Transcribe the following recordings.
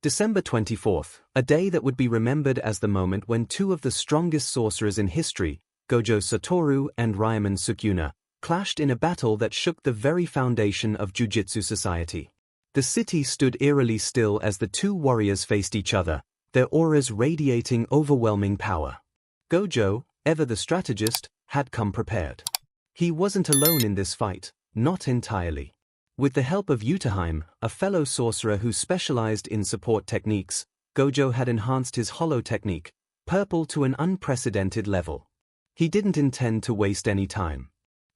December 24th, a day that would be remembered as the moment when two of the strongest sorcerers in history, Gojo Satoru and Ryomen Sukuna, clashed in a battle that shook the very foundation of Jujutsu society. The city stood eerily still as the two warriors faced each other, their auras radiating overwhelming power. Gojo, ever the strategist, had come prepared. He wasn't alone in this fight, not entirely. With the help of Utaheim, a fellow sorcerer who specialized in support techniques, Gojo had enhanced his hollow technique, purple, to an unprecedented level. He didn't intend to waste any time.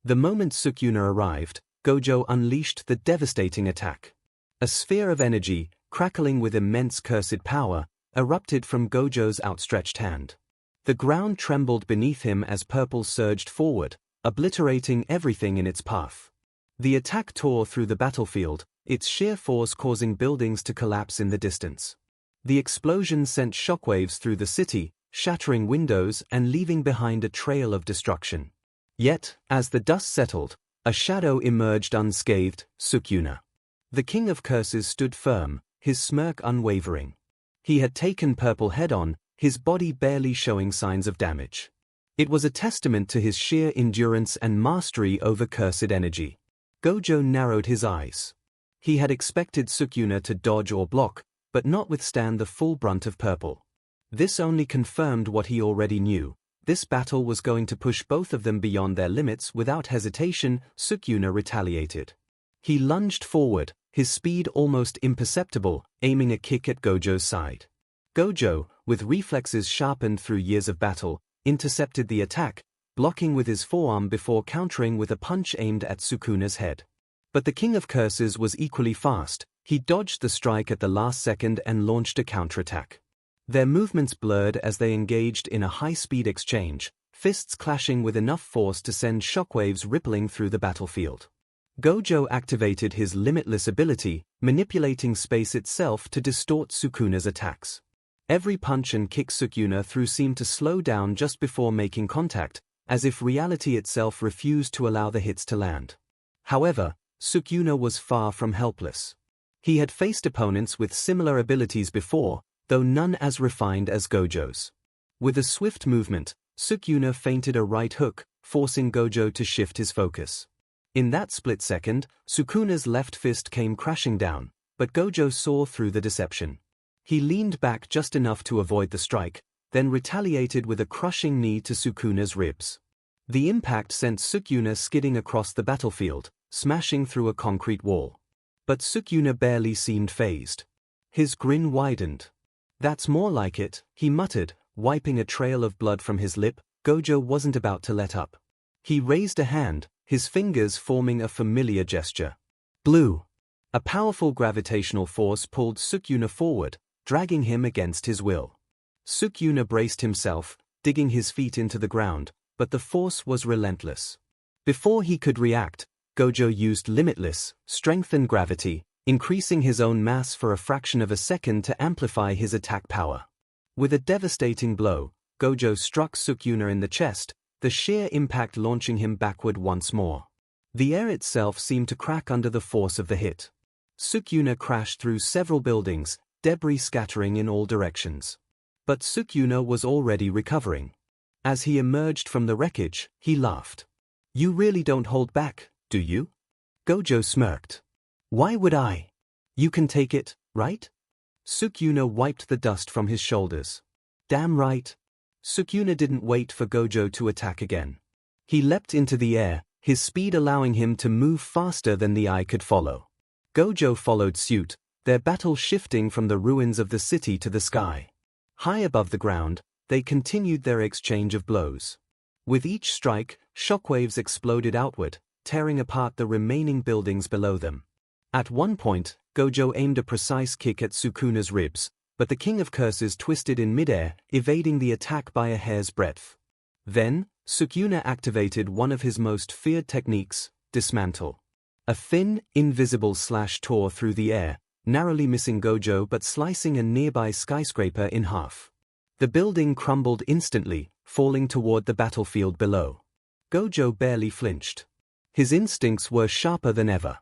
The moment Sukuna arrived, Gojo unleashed the devastating attack. A sphere of energy, crackling with immense cursed power, erupted from Gojo's outstretched hand. The ground trembled beneath him as purple surged forward, obliterating everything in its path. The attack tore through the battlefield, its sheer force causing buildings to collapse in the distance. The explosion sent shockwaves through the city, shattering windows and leaving behind a trail of destruction. Yet, as the dust settled, a shadow emerged unscathed: Sukuna. The King of Curses stood firm, his smirk unwavering. He had taken purple head-on, his body barely showing signs of damage. It was a testament to his sheer endurance and mastery over cursed energy. Gojo narrowed his eyes. He had expected Sukuna to dodge or block, but not withstand the full brunt of purple. This only confirmed what he already knew. This battle was going to push both of them beyond their limits. Without hesitation, Sukuna retaliated. He lunged forward, his speed almost imperceptible, aiming a kick at Gojo's side. Gojo, with reflexes sharpened through years of battle, intercepted the attack, blocking with his forearm before countering with a punch aimed at Sukuna's head. But the King of Curses was equally fast. He dodged the strike at the last second and launched a counterattack. Their movements blurred as they engaged in a high-speed exchange, fists clashing with enough force to send shockwaves rippling through the battlefield. Gojo activated his limitless ability, manipulating space itself to distort Sukuna's attacks. Every punch and kick Sukuna threw seemed to slow down just before making contact, as if reality itself refused to allow the hits to land. However, Sukuna was far from helpless. He had faced opponents with similar abilities before, though none as refined as Gojo's. With a swift movement, Sukuna feinted a right hook, forcing Gojo to shift his focus. In that split second, Sukuna's left fist came crashing down, but Gojo saw through the deception. He leaned back just enough to avoid the strike, then retaliated with a crushing knee to Sukuna's ribs. The impact sent Sukuna skidding across the battlefield, smashing through a concrete wall. But Sukuna barely seemed fazed. His grin widened. "That's more like it," he muttered, wiping a trail of blood from his lip. Gojo wasn't about to let up. He raised a hand, his fingers forming a familiar gesture. Blue. A powerful gravitational force pulled Sukuna forward, dragging him against his will. Sukuna braced himself, digging his feet into the ground, but the force was relentless. Before he could react, Gojo used limitless, strengthened gravity, increasing his own mass for a fraction of a second to amplify his attack power. With a devastating blow, Gojo struck Sukuna in the chest, the sheer impact launching him backward once more. The air itself seemed to crack under the force of the hit. Sukuna crashed through several buildings, debris scattering in all directions. But Sukuna was already recovering. As he emerged from the wreckage, he laughed. "You really don't hold back, do you?" Gojo smirked. "Why would I? You can take it, right?" Sukuna wiped the dust from his shoulders. "Damn right." Sukuna didn't wait for Gojo to attack again. He leapt into the air, his speed allowing him to move faster than the eye could follow. Gojo followed suit, their battle shifting from the ruins of the city to the sky. High above the ground, they continued their exchange of blows. With each strike, shockwaves exploded outward, tearing apart the remaining buildings below them. At one point, Gojo aimed a precise kick at Sukuna's ribs, but the King of Curses twisted in midair, evading the attack by a hair's breadth. Then, Sukuna activated one of his most feared techniques, dismantle. A thin, invisible slash tore through the air, narrowly missing Gojo but slicing a nearby skyscraper in half. The building crumbled instantly, falling toward the battlefield below. Gojo barely flinched. His instincts were sharper than ever.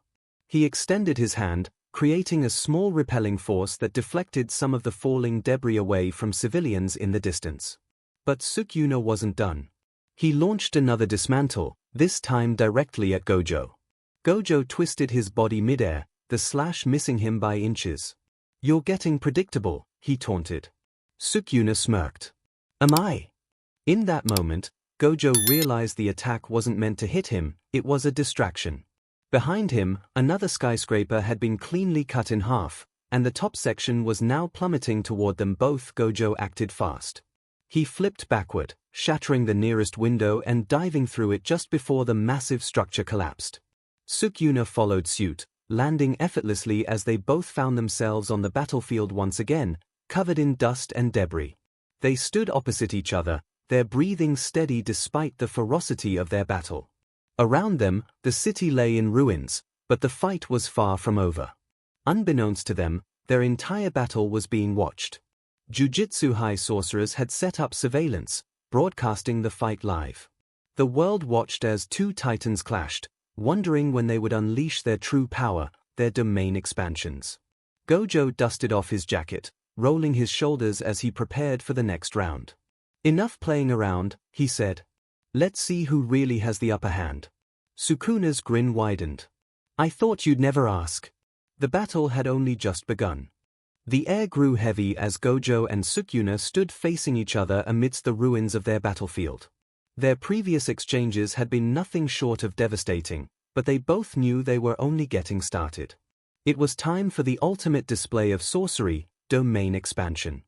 He extended his hand, creating a small repelling force that deflected some of the falling debris away from civilians in the distance. But Sukuna wasn't done. He launched another dismantle, this time directly at Gojo. Gojo twisted his body midair, the slash missing him by inches. "You're getting predictable," he taunted. Sukuna smirked. "Am I?" In that moment, Gojo realized the attack wasn't meant to hit him, it was a distraction. Behind him, another skyscraper had been cleanly cut in half, and the top section was now plummeting toward them both. Gojo acted fast. He flipped backward, shattering the nearest window and diving through it just before the massive structure collapsed. Sukuna followed suit, landing effortlessly as they both found themselves on the battlefield once again, covered in dust and debris. They stood opposite each other, their breathing steady despite the ferocity of their battle. Around them, the city lay in ruins, but the fight was far from over. Unbeknownst to them, their entire battle was being watched. Jujutsu high sorcerers had set up surveillance, broadcasting the fight live. The world watched as two titans clashed, wondering when they would unleash their true power, their domain expansions. Gojo dusted off his jacket, rolling his shoulders as he prepared for the next round. "Enough playing around," he said. "Let's see who really has the upper hand." Sukuna's grin widened. "I thought you'd never ask." The battle had only just begun. The air grew heavy as Gojo and Sukuna stood facing each other amidst the ruins of their battlefield. Their previous exchanges had been nothing short of devastating, but they both knew they were only getting started. It was time for the ultimate display of sorcery, domain expansion.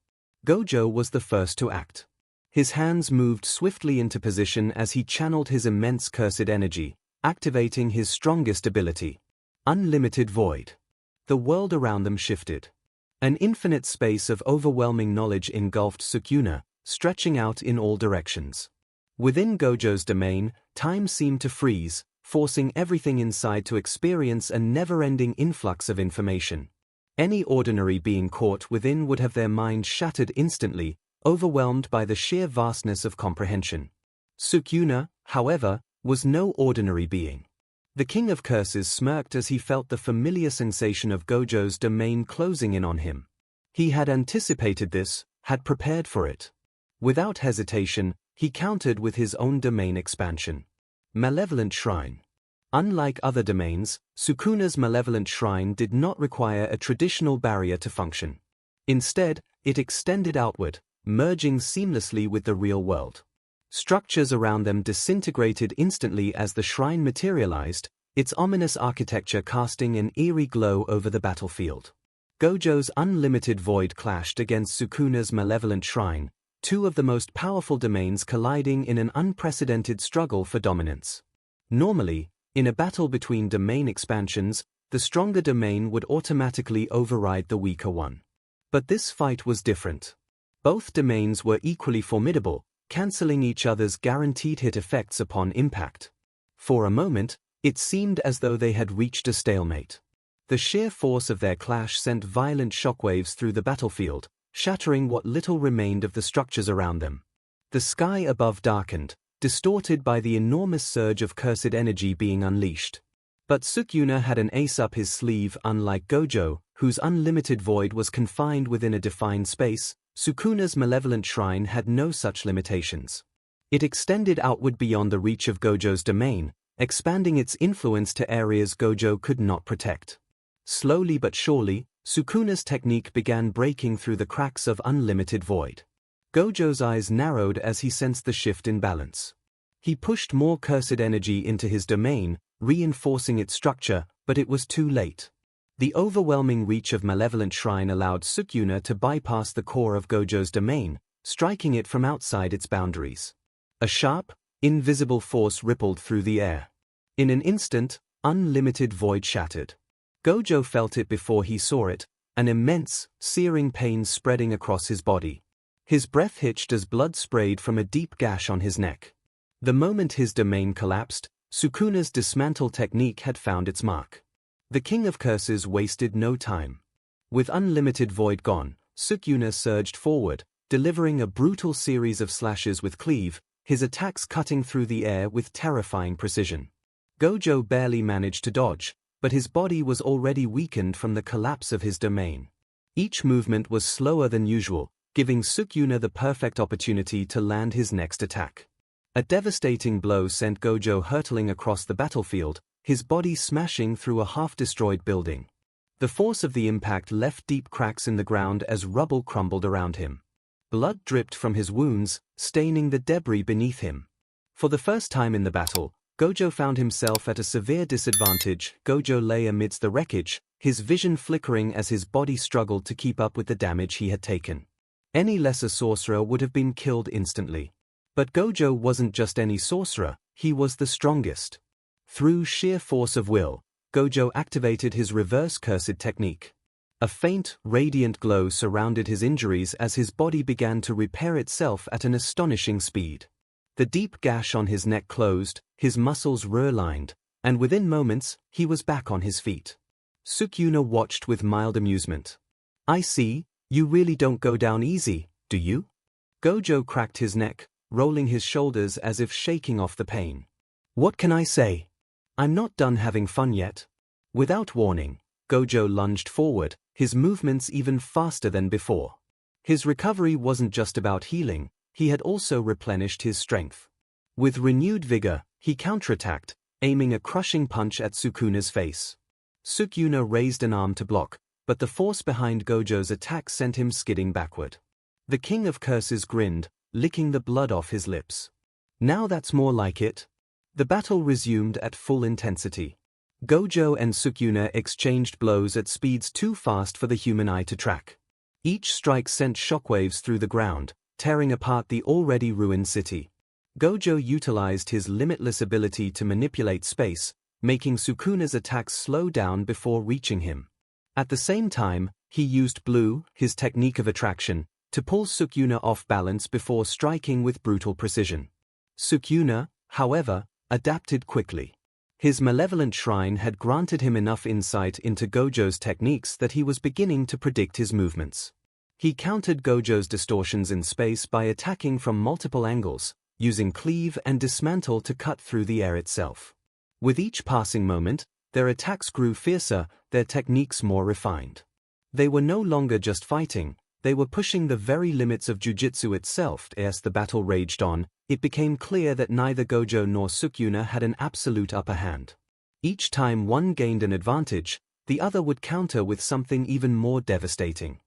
Gojo was the first to act. His hands moved swiftly into position as he channeled his immense cursed energy, activating his strongest ability. Unlimited Void. The world around them shifted. An infinite space of overwhelming knowledge engulfed Sukuna, stretching out in all directions. Within Gojo's domain, time seemed to freeze, forcing everything inside to experience a never-ending influx of information. Any ordinary being caught within would have their mind shattered instantly, overwhelmed by the sheer vastness of comprehension. Sukuna, however, was no ordinary being. The King of Curses smirked as he felt the familiar sensation of Gojo's domain closing in on him. He had anticipated this, had prepared for it. Without hesitation, he countered with his own domain expansion. Malevolent Shrine. Unlike other domains, Sukuna's Malevolent Shrine did not require a traditional barrier to function. Instead, it extended outward, merging seamlessly with the real world. Structures around them disintegrated instantly as the shrine materialized, its ominous architecture casting an eerie glow over the battlefield. Gojo's Unlimited Void clashed against Sukuna's Malevolent Shrine, two of the most powerful domains colliding in an unprecedented struggle for dominance. Normally, in a battle between domain expansions, the stronger domain would automatically override the weaker one. But this fight was different. Both domains were equally formidable, cancelling each other's guaranteed hit effects upon impact. For a moment, it seemed as though they had reached a stalemate. The sheer force of their clash sent violent shockwaves through the battlefield, shattering what little remained of the structures around them. The sky above darkened, distorted by the enormous surge of cursed energy being unleashed. But Sukuna had an ace up his sleeve. Unlike Gojo, whose Unlimited Void was confined within a defined space, Sukuna's Malevolent Shrine had no such limitations. It extended outward beyond the reach of Gojo's domain, expanding its influence to areas Gojo could not protect. Slowly but surely, Sukuna's technique began breaking through the cracks of Unlimited Void. Gojo's eyes narrowed as he sensed the shift in balance. He pushed more cursed energy into his domain, reinforcing its structure, but it was too late. The overwhelming reach of Malevolent Shrine allowed Sukuna to bypass the core of Gojo's domain, striking it from outside its boundaries. A sharp, invisible force rippled through the air. In an instant, Unlimited Void shattered. Gojo felt it before he saw it, an immense, searing pain spreading across his body. His breath hitched as blood sprayed from a deep gash on his neck. The moment his domain collapsed, Sukuna's dismantle technique had found its mark. The King of Curses wasted no time. With Unlimited Void gone, Sukuna surged forward, delivering a brutal series of slashes with cleave, his attacks cutting through the air with terrifying precision. Gojo barely managed to dodge, but his body was already weakened from the collapse of his domain. Each movement was slower than usual, giving Sukuna the perfect opportunity to land his next attack. A devastating blow sent Gojo hurtling across the battlefield, his body smashing through a half-destroyed building. The force of the impact left deep cracks in the ground as rubble crumbled around him. Blood dripped from his wounds, staining the debris beneath him. For the first time in the battle, Gojo found himself at a severe disadvantage. Gojo lay amidst the wreckage, his vision flickering as his body struggled to keep up with the damage he had taken. Any lesser sorcerer would have been killed instantly. But Gojo wasn't just any sorcerer, he was the strongest. Through sheer force of will, Gojo activated his reverse cursed technique. A faint, radiant glow surrounded his injuries as his body began to repair itself at an astonishing speed. The deep gash on his neck closed, his muscles realigned, and within moments, he was back on his feet. Sukuna watched with mild amusement. "I see, you really don't go down easy, do you?" Gojo cracked his neck, rolling his shoulders as if shaking off the pain. "What can I say? I'm not done having fun yet." Without warning, Gojo lunged forward, his movements even faster than before. His recovery wasn't just about healing, he had also replenished his strength. With renewed vigor, he counterattacked, aiming a crushing punch at Sukuna's face. Sukuna raised an arm to block, but the force behind Gojo's attack sent him skidding backward. The King of Curses grinned, licking the blood off his lips. "Now that's more like it." The battle resumed at full intensity. Gojo and Sukuna exchanged blows at speeds too fast for the human eye to track. Each strike sent shockwaves through the ground, tearing apart the already ruined city. Gojo utilized his limitless ability to manipulate space, making Sukuna's attacks slow down before reaching him. At the same time, he used Blue, his technique of attraction, to pull Sukuna off balance before striking with brutal precision. Sukuna, however, adapted quickly. His malevolent shrine had granted him enough insight into Gojo's techniques that he was beginning to predict his movements. He countered Gojo's distortions in space by attacking from multiple angles, using cleave and dismantle to cut through the air itself. With each passing moment, their attacks grew fiercer, their techniques more refined. They were no longer just fighting, they were pushing the very limits of jujitsu itself. As the battle raged on, it became clear that neither Gojo nor Sukuna had an absolute upper hand. Each time one gained an advantage, the other would counter with something even more devastating.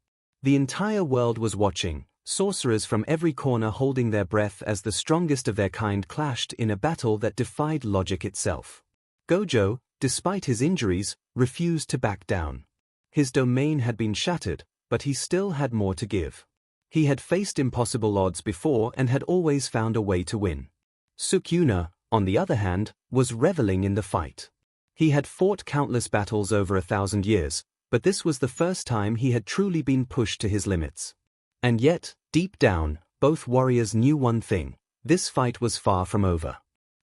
The entire world was watching, sorcerers from every corner holding their breath as the strongest of their kind clashed in a battle that defied logic itself. Gojo, despite his injuries, refused to back down. His domain had been shattered, but he still had more to give. He had faced impossible odds before and had always found a way to win. Sukuna, on the other hand, was reveling in the fight. He had fought countless battles over 1,000 years, but this was the first time he had truly been pushed to his limits. And yet, deep down, both warriors knew one thing: this fight was far from over.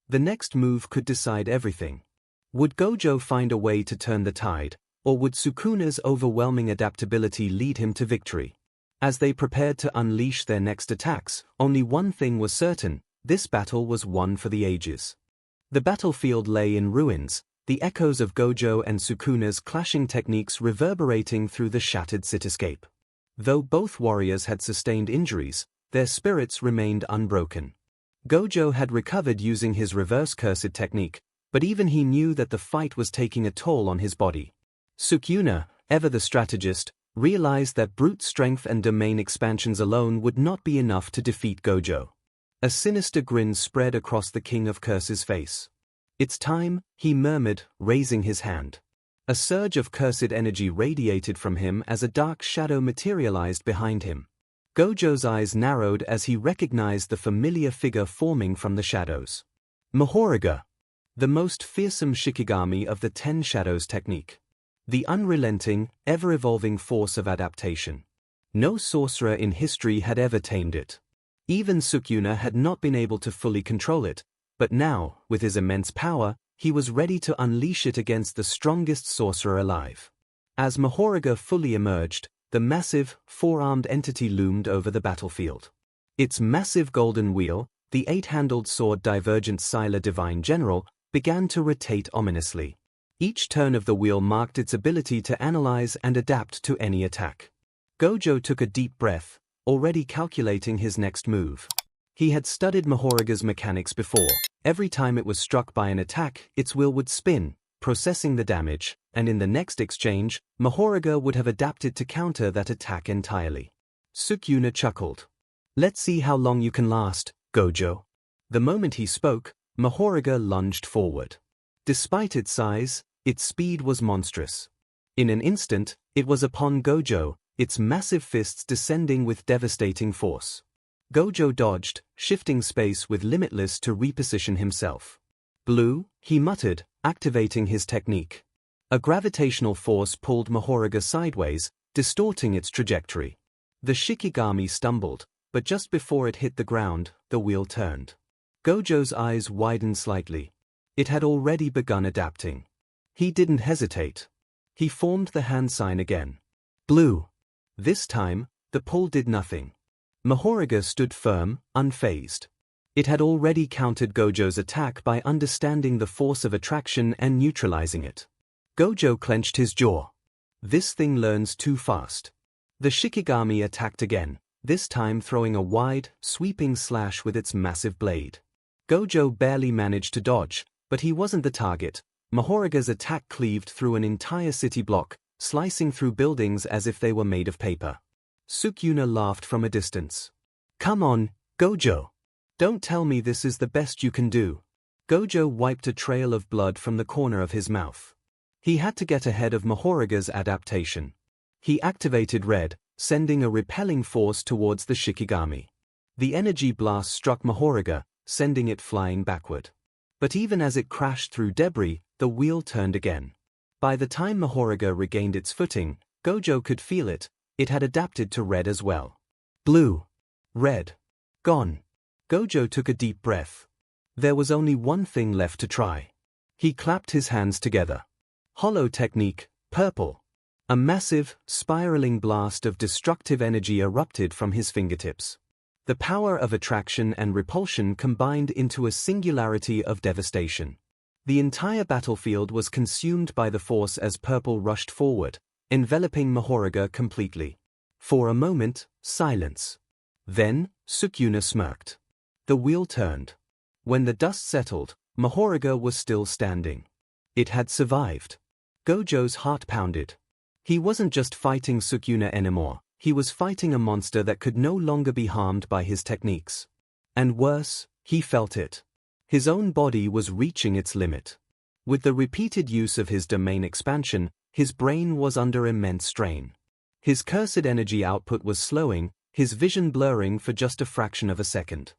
The next move could decide everything. Would Gojo find a way to turn the tide, or would Sukuna's overwhelming adaptability lead him to victory? As they prepared to unleash their next attacks, only one thing was certain: this battle was one for the ages. The battlefield lay in ruins, the echoes of Gojo and Sukuna's clashing techniques reverberating through the shattered cityscape. Though both warriors had sustained injuries, their spirits remained unbroken. Gojo had recovered using his reverse cursed technique, but even he knew that the fight was taking a toll on his body. Sukuna, ever the strategist, realized that brute strength and domain expansions alone would not be enough to defeat Gojo. A sinister grin spread across the King of Curses' face. "It's time," he murmured, raising his hand. A surge of cursed energy radiated from him as a dark shadow materialized behind him. Gojo's eyes narrowed as he recognized the familiar figure forming from the shadows. Mahoraga, the most fearsome Shikigami of the 10 Shadows technique. The unrelenting, ever-evolving force of adaptation. No sorcerer in history had ever tamed it. Even Sukuna had not been able to fully control it, but now, with his immense power, he was ready to unleash it against the strongest sorcerer alive. As Mahoraga fully emerged, the massive, four-armed entity loomed over the battlefield. Its massive golden wheel, the 8-handled sword Divergent Scylla Divine General, began to rotate ominously. Each turn of the wheel marked its ability to analyze and adapt to any attack. Gojo took a deep breath, already calculating his next move. He had studied Mahoruga's mechanics before. Every time it was struck by an attack, its wheel would spin, processing the damage, and in the next exchange, Mahoruga would have adapted to counter that attack entirely. Sukuna chuckled. "Let's see how long you can last, Gojo." The moment he spoke, Mahoruga lunged forward. Despite its size, its speed was monstrous. In an instant, it was upon Gojo, its massive fists descending with devastating force. Gojo dodged, shifting space with limitless to reposition himself. "Blue," he muttered, activating his technique. A gravitational force pulled Mahoruga sideways, distorting its trajectory. The Shikigami stumbled, but just before it hit the ground, the wheel turned. Gojo's eyes widened slightly. It had already begun adapting. He didn't hesitate. He formed the hand sign again. "Blue." This time, the pull did nothing. Mahoruga stood firm, unfazed. It had already countered Gojo's attack by understanding the force of attraction and neutralizing it. Gojo clenched his jaw. This thing learns too fast. The Shikigami attacked again, this time throwing a wide, sweeping slash with its massive blade. Gojo barely managed to dodge, but he wasn't the target. Mahoruga's attack cleaved through an entire city block, slicing through buildings as if they were made of paper. Sukuna laughed from a distance. "Come on, Gojo. Don't tell me this is the best you can do." Gojo wiped a trail of blood from the corner of his mouth. He had to get ahead of Mahoruga's adaptation. He activated Red, sending a repelling force towards the Shikigami. The energy blast struck Mahoruga, sending it flying backward. But even as it crashed through debris, the wheel turned again. By the time Mahoruga regained its footing, Gojo could feel it. It had adapted to Red as well. Blue. Red. Gone. Gojo took a deep breath. There was only one thing left to try. He clapped his hands together. Hollow technique, purple. A massive, spiraling blast of destructive energy erupted from his fingertips. The power of attraction and repulsion combined into a singularity of devastation. The entire battlefield was consumed by the force as purple rushed forward, enveloping Mahoruga completely. For a moment, silence. Then, Sukuna smirked. The wheel turned. When the dust settled, Mahoruga was still standing. It had survived. Gojo's heart pounded. He wasn't just fighting Sukuna anymore, he was fighting a monster that could no longer be harmed by his techniques. And worse, he felt it. His own body was reaching its limit. With the repeated use of his domain expansion, his brain was under immense strain. His cursed energy output was slowing, his vision blurring for just a fraction of a second.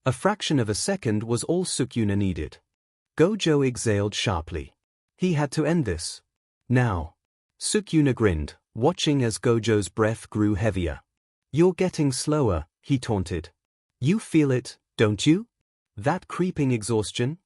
A fraction of a second was all Sukuna needed. Gojo exhaled sharply. He had to end this. Now. Sukuna grinned, watching as Gojo's breath grew heavier. "You're getting slower," he taunted. "You feel it, don't you? That creeping exhaustion?"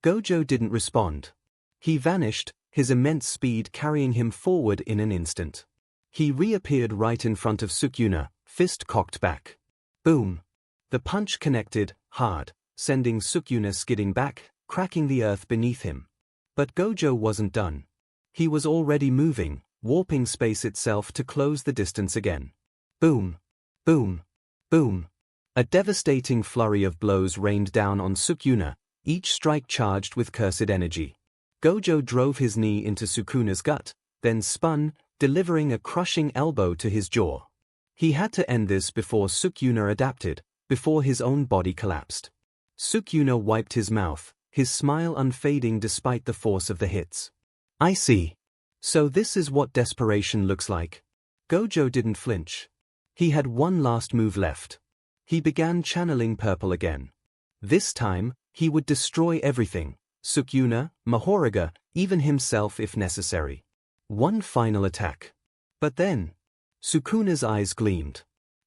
Gojo didn't respond. He vanished, his immense speed carrying him forward in an instant. He reappeared right in front of Sukuna, fist cocked back. Boom! The punch connected, hard, sending Sukuna skidding back, cracking the earth beneath him. But Gojo wasn't done. He was already moving, warping space itself to close the distance again. Boom! Boom! Boom! A devastating flurry of blows rained down on Sukuna, each strike charged with cursed energy. Gojo drove his knee into Sukuna's gut, then spun, delivering a crushing elbow to his jaw. He had to end this before Sukuna adapted, before his own body collapsed. Sukuna wiped his mouth, his smile unfading despite the force of the hits. "I see. So this is what desperation looks like." Gojo didn't flinch. He had one last move left. He began channeling purple again. This time, he would destroy everything, Sukuna, Mahoruga, even himself if necessary. One final attack. But then, Sukuna's eyes gleamed.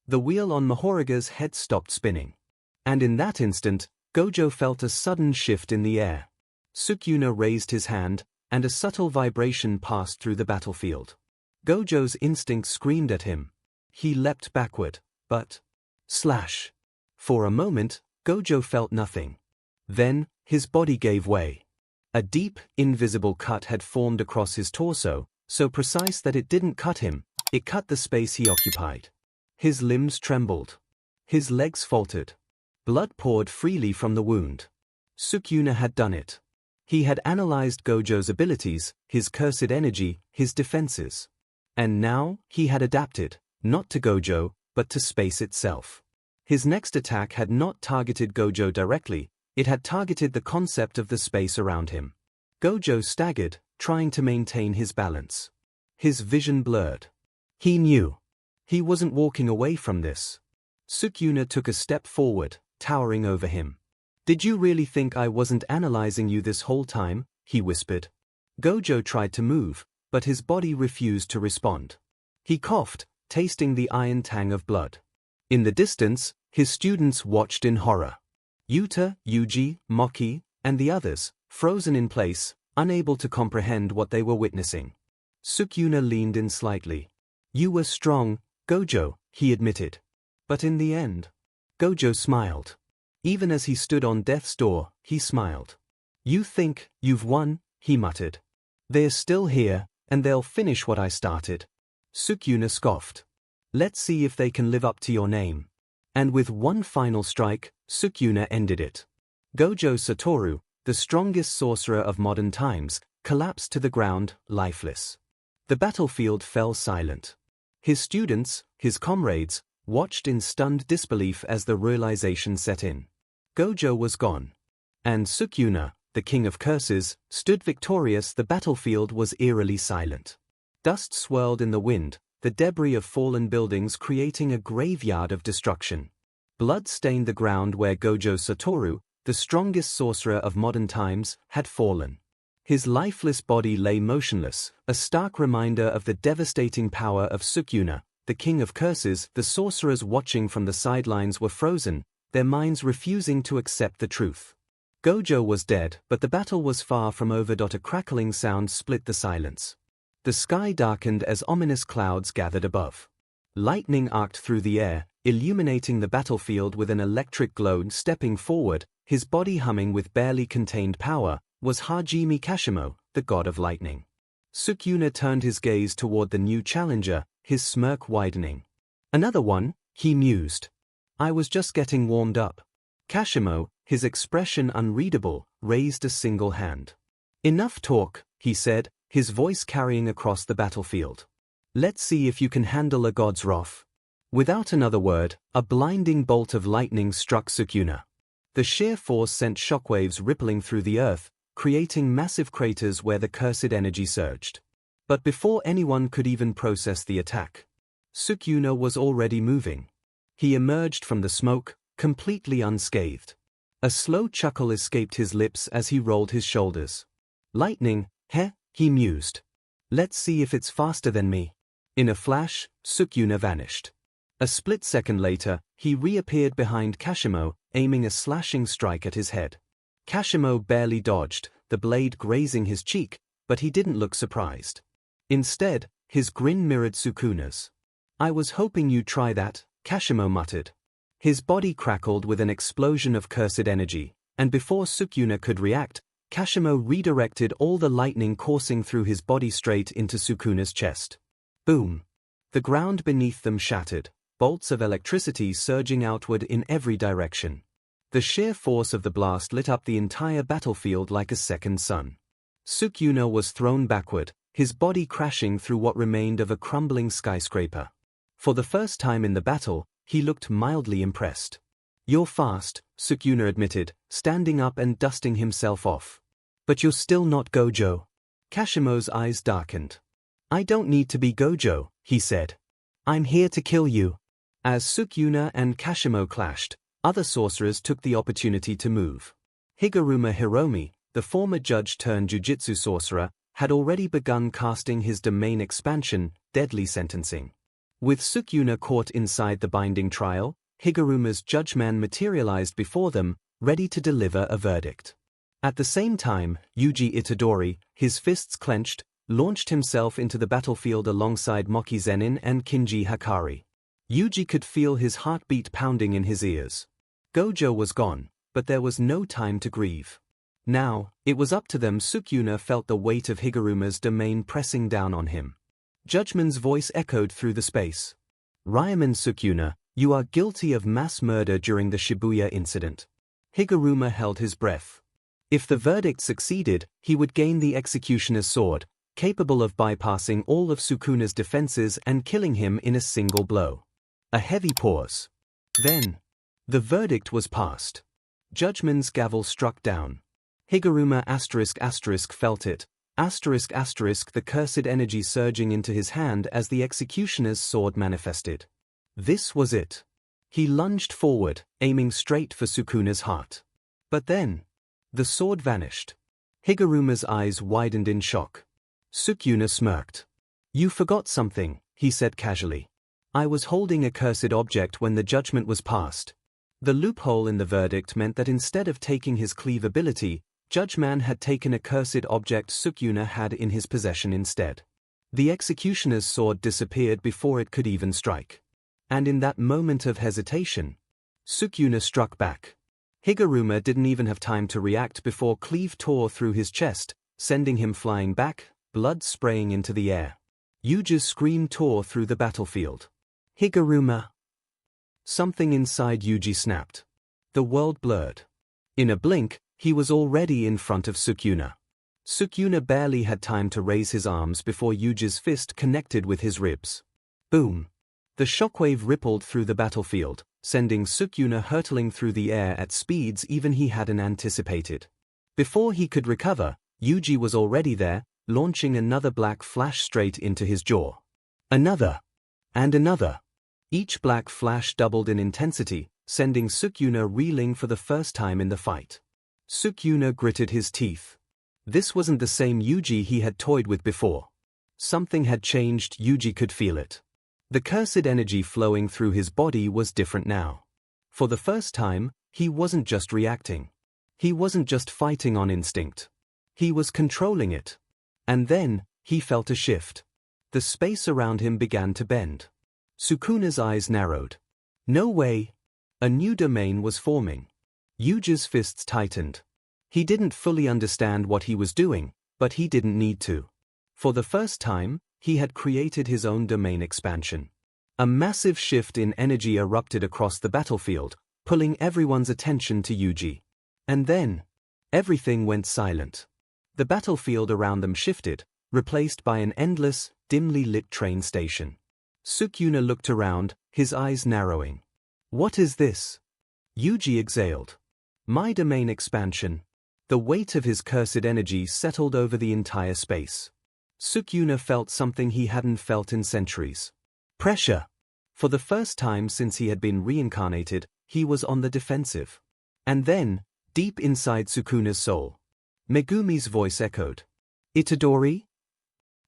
The wheel on Mahoruga's head stopped spinning. And in that instant, Gojo felt a sudden shift in the air. Sukuna raised his hand, and a subtle vibration passed through the battlefield. Gojo's instinct screamed at him. He leapt backward, but... slash! For a moment, Gojo felt nothing. Then, his body gave way. A deep, invisible cut had formed across his torso, so precise that it didn't cut him, it cut the space he occupied. His limbs trembled. His legs faltered. Blood poured freely from the wound. Sukuna had done it. He had analyzed Gojo's abilities, his cursed energy, his defenses. And now, he had adapted, not to Gojo, but to space itself. His next attack had not targeted Gojo directly, it had targeted the concept of the space around him. Gojo staggered, trying to maintain his balance. His vision blurred. He knew. He wasn't walking away from this. Sukuna took a step forward, towering over him. "Did you really think I wasn't analyzing you this whole time?" he whispered. Gojo tried to move, but his body refused to respond. He coughed, tasting the iron tang of blood. In the distance, his students watched in horror. Yuta, Yuji, Moki, and the others, frozen in place, unable to comprehend what they were witnessing. Sukuna leaned in slightly. "You were strong, Gojo," he admitted. But in the end, Gojo smiled. Even as he stood on death's door, he smiled. "You think you've won," he muttered. "They're still here, and they'll finish what I started." Sukuna scoffed. "Let's see if they can live up to your name." And with one final strike, Sukuna ended it. Gojo Satoru, the strongest sorcerer of modern times, collapsed to the ground, lifeless. The battlefield fell silent. His students, his comrades, watched in stunned disbelief as the realization set in. Gojo was gone. And Sukuna, the king of curses, stood victorious. The battlefield was eerily silent. Dust swirled in the wind, the debris of fallen buildings creating a graveyard of destruction. Blood stained the ground where Gojo Satoru, the strongest sorcerer of modern times, had fallen. His lifeless body lay motionless, a stark reminder of the devastating power of Sukuna, the king of curses. The sorcerers watching from the sidelines were frozen, their minds refusing to accept the truth. Gojo was dead, but the battle was far from over. A crackling sound split the silence. The sky darkened as ominous clouds gathered above. Lightning arced through the air, illuminating the battlefield with an electric glow. Stepping forward, his body humming with barely contained power, was Hajime Kashimo, the god of lightning. Sukuna turned his gaze toward the new challenger, his smirk widening. "Another one," he mused. "I was just getting warmed up." Kashimo, his expression unreadable, raised a single hand. "Enough talk," he said, his voice carrying across the battlefield. "Let's see if you can handle a god's wrath." Without another word, a blinding bolt of lightning struck Sukuna. The sheer force sent shockwaves rippling through the earth, creating massive craters where the cursed energy surged. But before anyone could even process the attack, Sukuna was already moving. He emerged from the smoke, completely unscathed. A slow chuckle escaped his lips as he rolled his shoulders. "Lightning, heh?" he mused. "Let's see if it's faster than me." In a flash, Sukuna vanished. A split second later, he reappeared behind Kashimo, aiming a slashing strike at his head. Kashimo barely dodged, the blade grazing his cheek, but he didn't look surprised. Instead, his grin mirrored Sukuna's. "I was hoping you'd try that," Kashimo muttered. His body crackled with an explosion of cursed energy, and before Sukuna could react, Kashimo redirected all the lightning coursing through his body straight into Sukuna's chest. Boom! The ground beneath them shattered, bolts of electricity surging outward in every direction. The sheer force of the blast lit up the entire battlefield like a second sun. Sukuna was thrown backward, his body crashing through what remained of a crumbling skyscraper. For the first time in the battle, he looked mildly impressed. "You're fast," Sukuna admitted, standing up and dusting himself off. "But you're still not Gojo." Kashimo's eyes darkened. "I don't need to be Gojo," he said. "I'm here to kill you." As Sukuna and Kashimo clashed, other sorcerers took the opportunity to move. Higuruma Hiromi, the former judge-turned-jujitsu sorcerer, had already begun casting his domain expansion, Deadly Sentencing. With Sukuna caught inside the binding trial, Higuruma's judgeman materialized before them, ready to deliver a verdict. At the same time, Yuji Itadori, his fists clenched, launched himself into the battlefield alongside Moki Zenin and Kinji Hakari. Yuji could feel his heartbeat pounding in his ears. Gojo was gone, but there was no time to grieve. Now, it was up to them. Sukuna felt the weight of Higuruma's domain pressing down on him. Judgment's voice echoed through the space. Ryomen Sukuna, you are guilty of mass murder during the Shibuya incident. Higuruma held his breath. If the verdict succeeded, he would gain the executioner's sword, capable of bypassing all of Sukuna's defenses and killing him in a single blow. A heavy pause. Then, the verdict was passed. Judgment's gavel struck down. Higuruma *** felt it, ***, the cursed energy surging into his hand as the executioner's sword manifested. This was it. He lunged forward, aiming straight for Sukuna's heart. But then, the sword vanished. Higuruma's eyes widened in shock. Sukuna smirked. You forgot something, he said casually. I was holding a cursed object when the judgment was passed. The loophole in the verdict meant that instead of taking his cleave ability, Judgeman had taken a cursed object Sukuna had in his possession instead. The executioner's sword disappeared before it could even strike. And in that moment of hesitation, Sukuna struck back. Higuruma didn't even have time to react before cleave tore through his chest, sending him flying back, blood spraying into the air. Yuji's scream tore through the battlefield. Higuruma! Something inside Yuji snapped. The world blurred. In a blink, he was already in front of Sukuna. Sukuna barely had time to raise his arms before Yuji's fist connected with his ribs. Boom! The shockwave rippled through the battlefield, sending Sukuna hurtling through the air at speeds even he hadn't anticipated. Before he could recover, Yuji was already there, launching another black flash straight into his jaw. Another. And another. Each black flash doubled in intensity, sending Sukuna reeling for the first time in the fight. Sukuna gritted his teeth. This wasn't the same Yuji he had toyed with before. Something had changed. Yuji could feel it. The cursed energy flowing through his body was different now. For the first time, he wasn't just reacting. He wasn't just fighting on instinct. He was controlling it. And then, he felt a shift. The space around him began to bend. Sukuna's eyes narrowed. No way! A new domain was forming. Yuji's fists tightened. He didn't fully understand what he was doing, but he didn't need to. For the first time, he had created his own domain expansion. A massive shift in energy erupted across the battlefield, pulling everyone's attention to Yuji. And then, everything went silent. The battlefield around them shifted, replaced by an endless, dimly lit train station. Sukuna looked around, his eyes narrowing. What is this? Yuji exhaled. My domain expansion. The weight of his cursed energy settled over the entire space. Sukuna felt something he hadn't felt in centuries. Pressure. For the first time since he had been reincarnated, he was on the defensive. And then, deep inside Sukuna's soul, Megumi's voice echoed. Itadori?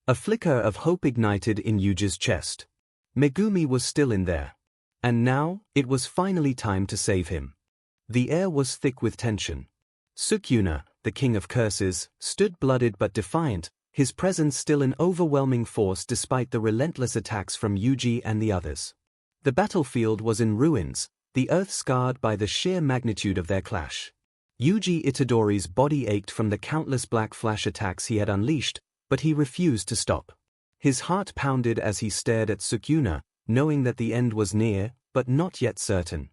A flicker of hope ignited in Yuji's chest. Megumi was still in there. And now, it was finally time to save him. The air was thick with tension. Sukuna, the king of curses, stood blooded but defiant, his presence still an overwhelming force despite the relentless attacks from Yuji and the others. The battlefield was in ruins, the earth scarred by the sheer magnitude of their clash. Yuji Itadori's body ached from the countless black flash attacks he had unleashed, but he refused to stop. His heart pounded as he stared at Sukuna, knowing that the end was near, but not yet certain.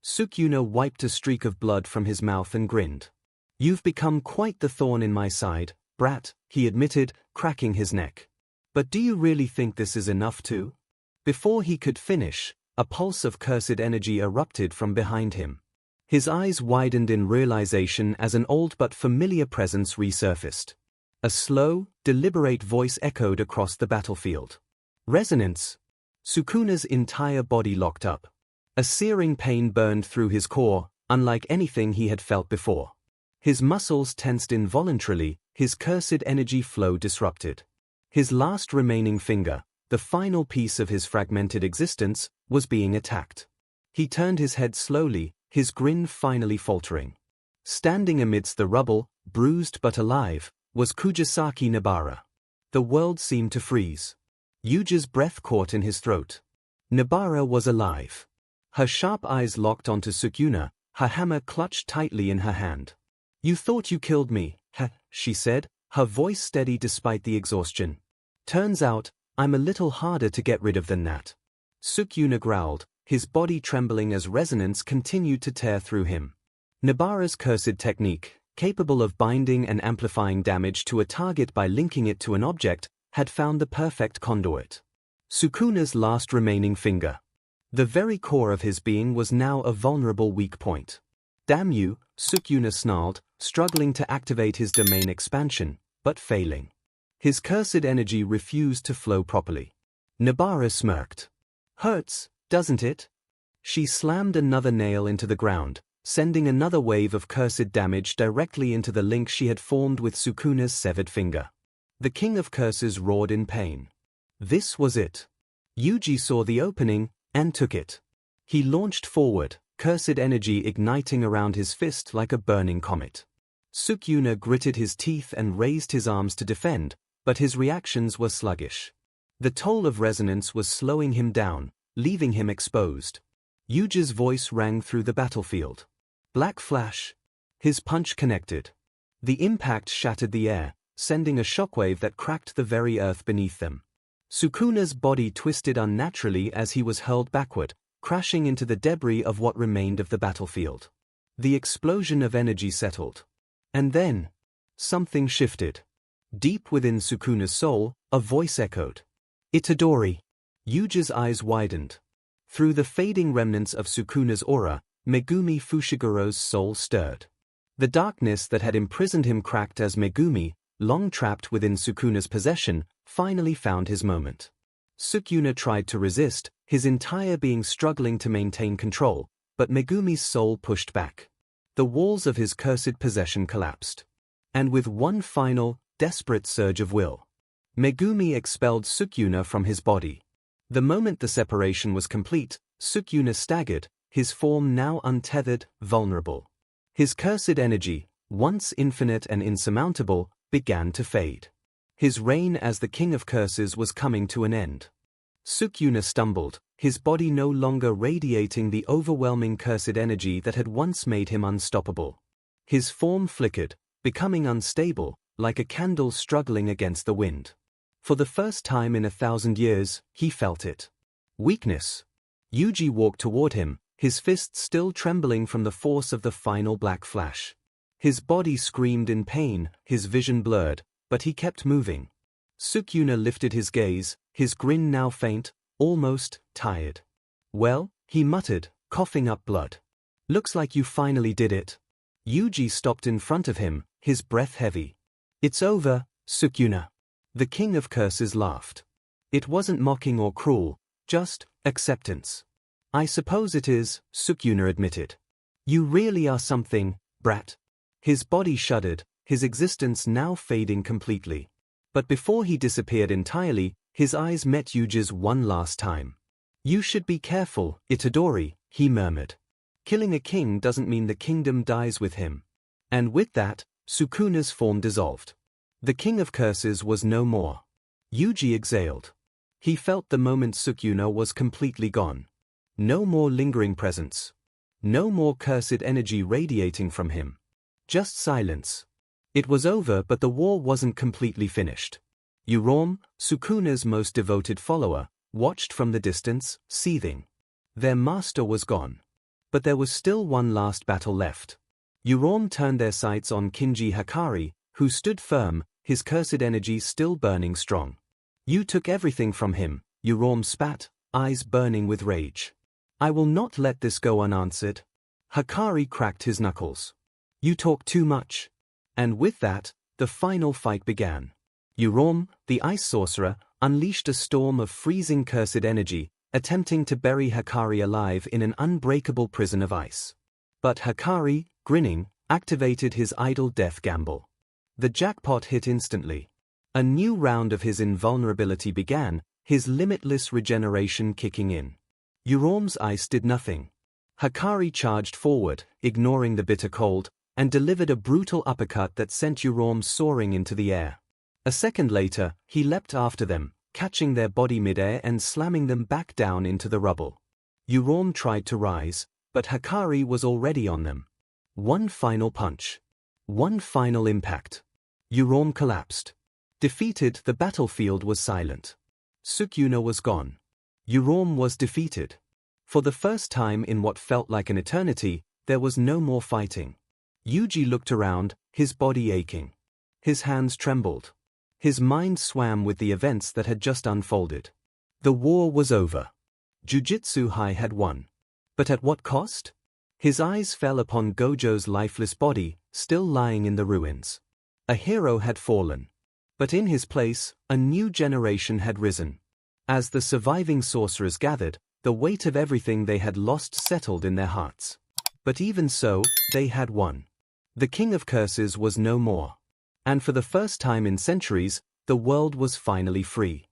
Sukuna wiped a streak of blood from his mouth and grinned. You've become quite the thorn in my side, brat, he admitted, cracking his neck. But do you really think this is enough too? Before he could finish, a pulse of cursed energy erupted from behind him. His eyes widened in realization as an old but familiar presence resurfaced. A slow, deliberate voice echoed across the battlefield. Resonance. Sukuna's entire body locked up. A searing pain burned through his core, unlike anything he had felt before. His muscles tensed involuntarily, his cursed energy flow disrupted. His last remaining finger, the final piece of his fragmented existence, was being attacked. He turned his head slowly, his grin finally faltering. Standing amidst the rubble, bruised but alive, was Kujisaki Nobara. The world seemed to freeze. Yuji's breath caught in his throat. Nobara was alive. Her sharp eyes locked onto Sukuna, her hammer clutched tightly in her hand. You thought you killed me, ha, she said, her voice steady despite the exhaustion. Turns out, I'm a little harder to get rid of than that. Sukuna growled, his body trembling as resonance continued to tear through him. Nabara's cursed technique, capable of binding and amplifying damage to a target by linking it to an object, had found the perfect conduit. Sukuna's last remaining finger. The very core of his being was now a vulnerable weak point. Damn you, Sukuna snarled, struggling to activate his domain expansion, but failing. His cursed energy refused to flow properly. Nabara smirked. Hurts, doesn't it? She slammed another nail into the ground, sending another wave of cursed damage directly into the link she had formed with Sukuna's severed finger. The King of Curses roared in pain. This was it. Yuji saw the opening, and took it. He launched forward, cursed energy igniting around his fist like a burning comet. Sukuna gritted his teeth and raised his arms to defend, but his reactions were sluggish. The toll of resonance was slowing him down, leaving him exposed. Yuji's voice rang through the battlefield. Black flash. His punch connected. The impact shattered the air, sending a shockwave that cracked the very earth beneath them. Sukuna's body twisted unnaturally as he was hurled backward, crashing into the debris of what remained of the battlefield. The explosion of energy settled. And then, something shifted. Deep within Sukuna's soul, a voice echoed. Itadori. Yuji's eyes widened. Through the fading remnants of Sukuna's aura, Megumi Fushiguro's soul stirred. The darkness that had imprisoned him cracked as Megumi, long trapped within Sukuna's possession, finally found his moment. Sukuna tried to resist, his entire being struggling to maintain control, but Megumi's soul pushed back. The walls of his cursed possession collapsed. And with one final, desperate surge of will, Megumi expelled Sukuna from his body. The moment the separation was complete, Sukuna staggered, his form now untethered, vulnerable. His cursed energy, once infinite and insurmountable, began to fade. His reign as the King of Curses was coming to an end. Sukuna stumbled, his body no longer radiating the overwhelming cursed energy that had once made him unstoppable. His form flickered, becoming unstable, like a candle struggling against the wind. For the first time in 1,000 years, he felt it. Weakness. Yuji walked toward him, his fists still trembling from the force of the final black flash. His body screamed in pain, his vision blurred, but he kept moving. Sukuna lifted his gaze, his grin now faint, almost tired. Well, he muttered, coughing up blood. Looks like you finally did it. Yuji stopped in front of him, his breath heavy. It's over, Sukuna. The King of Curses laughed. It wasn't mocking or cruel, just acceptance. I suppose it is, Sukuna admitted. You really are something, brat. His body shuddered, his existence now fading completely. But before he disappeared entirely, his eyes met Yuji's one last time. You should be careful, Itadori, he murmured. Killing a king doesn't mean the kingdom dies with him. And with that, Sukuna's form dissolved. The King of Curses was no more. Yuji exhaled. He felt the moment Sukuna was completely gone. No more lingering presence. No more cursed energy radiating from him. Just silence. It was over, but the war wasn't completely finished. Urom, Sukuna's most devoted follower, watched from the distance, seething. Their master was gone. But there was still one last battle left. Urom turned their sights on Kinji Hakari, who stood firm, his cursed energy still burning strong. You took everything from him, Urom spat, eyes burning with rage. I will not let this go unanswered. Hakari cracked his knuckles. You talk too much. And with that, the final fight began. Urom, the ice sorcerer, unleashed a storm of freezing cursed energy, attempting to bury Hakari alive in an unbreakable prison of ice. But Hakari, grinning, activated his idle death gamble. The jackpot hit instantly. A new round of his invulnerability began, his limitless regeneration kicking in. Urom's ice did nothing. Hakari charged forward, ignoring the bitter cold, and delivered a brutal uppercut that sent Urom soaring into the air. A second later, he leapt after them, catching their body midair and slamming them back down into the rubble. Urom tried to rise, but Hakari was already on them. One final punch. One final impact. Urom collapsed. Defeated, the battlefield was silent. Sukuna was gone. Urom was defeated. For the first time in what felt like an eternity, there was no more fighting. Yuji looked around, his body aching. His hands trembled. His mind swam with the events that had just unfolded. The war was over. Jujutsu High had won. But at what cost? His eyes fell upon Gojo's lifeless body, still lying in the ruins. A hero had fallen. But in his place, a new generation had risen. As the surviving sorcerers gathered, the weight of everything they had lost settled in their hearts. But even so, they had won. The King of Curses was no more. And for the first time in centuries, the world was finally free.